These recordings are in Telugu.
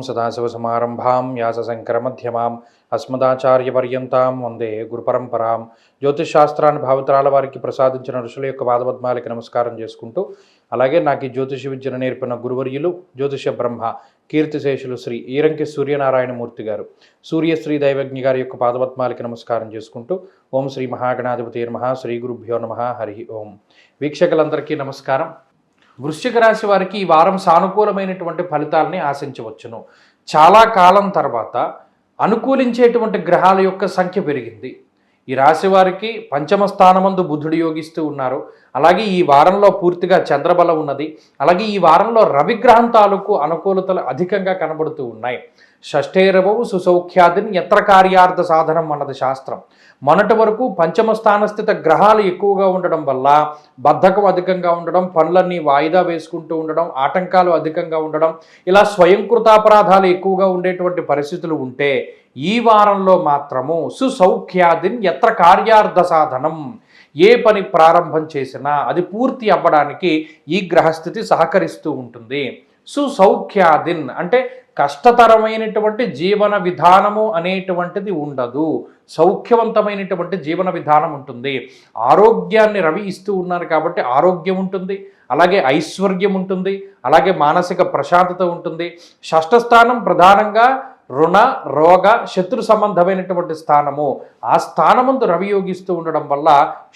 సదాశివసమారంభాం వ్యాసశంకరమధ్యమాం అస్మదాచార్యపర్యంతాం వందే గురుపరంపరాం. జ్యోతిషశాస్త్రాన్ని భావితరాల వారికి ప్రసాదించిన ఋషుల యొక్క పాదపద్మాలకి నమస్కారం చేసుకుంటూ, అలాగే నాకు ఈ జ్యోతిష విద్యను నేర్పిన గురువర్యులు జ్యోతిష బ్రహ్మ కీర్తిశేషులు శ్రీ ఈరంకి సూర్యనారాయణమూర్తి గారు, సూర్యశ్రీ దైవజ్ఞ గారి యొక్క పాదపద్మాలకి నమస్కారం చేసుకుంటూ, ఓం శ్రీ మహాగణాధిపతి నమః, శ్రీ గురుభ్యో నమః, హరి ఓం. వీక్షకులందరికీ నమస్కారం. వృశ్చిక రాశి వారికి ఈ వారం సానుకూలమైనటువంటి ఫలితాలని ఆశించవచ్చును. చాలా కాలం తర్వాత అనుకూలించేటువంటి గ్రహాల యొక్క సంఖ్య పెరిగింది. ఈ రాశి వారికి పంచమ స్థానమందు బుధుడు యోగిస్తూ ఉన్నారు. అలాగే ఈ వారంలో పూర్తిగా చంద్రబలం ఉన్నది. అలాగే ఈ వారంలో రవిగ్రహం తాలూకు అనుకూలతలు అధికంగా కనబడుతూ ఉన్నాయి. షష్ఠేరవవు సుసౌఖ్యాదిని యత్ర కార్యార్థ సాధనం అన్నది శాస్త్రం. మొన్నటి వరకు పంచమ స్థానస్థిత గ్రహాలు ఎక్కువగా ఉండడం వల్ల బద్ధకం అధికంగా ఉండడం, పనులన్నీ వాయిదా వేసుకుంటూ ఉండడం, ఆటంకాలు అధికంగా ఉండడం, ఇలా స్వయంకృతాపరాధాలు ఎక్కువగా ఉండేటువంటి పరిస్థితులు ఉంటే, ఈ వారంలో మాత్రము సుసౌఖ్యాదిన్ యత్ర కార్యార్థ సాధనం, ఏ పని ప్రారంభం చేసినా అది పూర్తి అవ్వడానికి ఈ గ్రహస్థితి సహకరిస్తూ ఉంటుంది. సుసౌఖ్యాదిన్ అంటే కష్టతరమైనటువంటి జీవన విధానము అనేటువంటిది ఉండదు, సౌఖ్యవంతమైనటువంటి జీవన విధానం ఉంటుంది. ఆరోగ్యాన్ని రవి ఇస్తూ ఉన్నారు కాబట్టి ఆరోగ్యం ఉంటుంది, అలాగే ఐశ్వర్యం ఉంటుంది, అలాగే మానసిక ప్రశాంతత ఉంటుంది. షష్ఠస్థానం ప్రధానంగా రుణ రోగ శత్రు సంబంధమైనటువంటి స్థానము. ఆ స్థానమందు రవి యోగిస్తూ ఉండడం వల్ల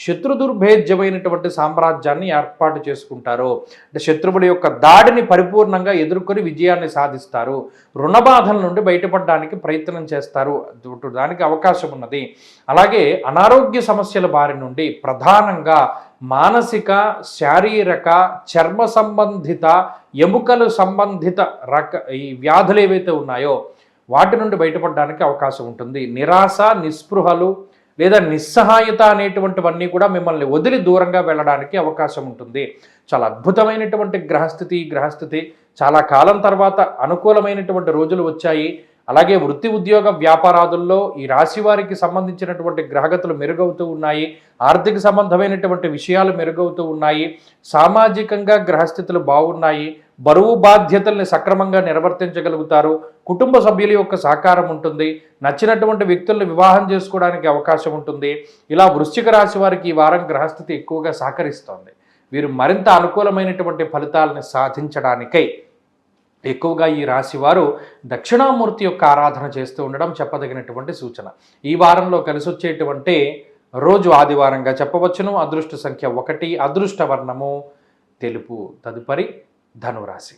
శత్రు దుర్భేద్యమైనటువంటి సామ్రాజ్యాన్ని ఏర్పాటు చేసుకుంటారు. అంటే శత్రువుల యొక్క దాడిని పరిపూర్ణంగా ఎదుర్కొని విజయాన్ని సాధిస్తారు. రుణ బాధల నుండి బయటపడడానికి ప్రయత్నం చేస్తారు, దానికి అవకాశం ఉన్నది. అలాగే అనారోగ్య సమస్యల బారి నుండి ప్రధానంగా మానసిక, శారీరక, చర్మ సంబంధిత, ఎముకలు సంబంధిత ఈ వ్యాధులు ఏవైతే ఉన్నాయో వాటి నుండి బయటపడడానికి అవకాశం ఉంటుంది. నిరాశ, నిస్పృహలు లేదా నిస్సహాయత అనేటువంటివన్నీ కూడా మిమ్మల్ని వదిలి దూరంగా వెళ్ళడానికి అవకాశం ఉంటుంది. చాలా అద్భుతమైనటువంటి గ్రహస్థితి చాలా కాలం తర్వాత అనుకూలమైనటువంటి రోజులు వచ్చాయి. అలాగే వృత్తి ఉద్యోగ వ్యాపారాదుల్లో ఈ రాశి వారికి సంబంధించినటువంటి గ్రహగతులు మెరుగవుతూ ఉన్నాయి. ఆర్థిక సంబంధమైనటువంటి విషయాలు మెరుగవుతూ ఉన్నాయి. సామాజికంగా గ్రహస్థితులు బాగున్నాయి. బరువు బాధ్యతల్ని సక్రమంగా నిర్వర్తించగలుగుతారు. కుటుంబ సభ్యుల యొక్క సహకారం ఉంటుంది. నచ్చినటువంటి వ్యక్తుల్ని వివాహం చేసుకోవడానికి అవకాశం ఉంటుంది. ఇలా వృశ్చిక రాశి వారికి ఈ వారం గ్రహస్థితి ఎక్కువగా సహకరిస్తోంది. వీరు మరింత అనుకూలమైనటువంటి ఫలితాలను సాధించడానికై ఎక్కువగా ఈ రాశి వారు దక్షిణామూర్తి యొక్క ఆరాధన చేస్తూ ఉండడం చెప్పదగినటువంటి సూచన. ఈ వారంలో కలిసి వచ్చేటువంటి రోజు ఆదివారంగా చెప్పవచ్చును. అదృష్ట సంఖ్య 1, అదృష్ట వర్ణము తెలుపు. తదుపరి ధనురాశి.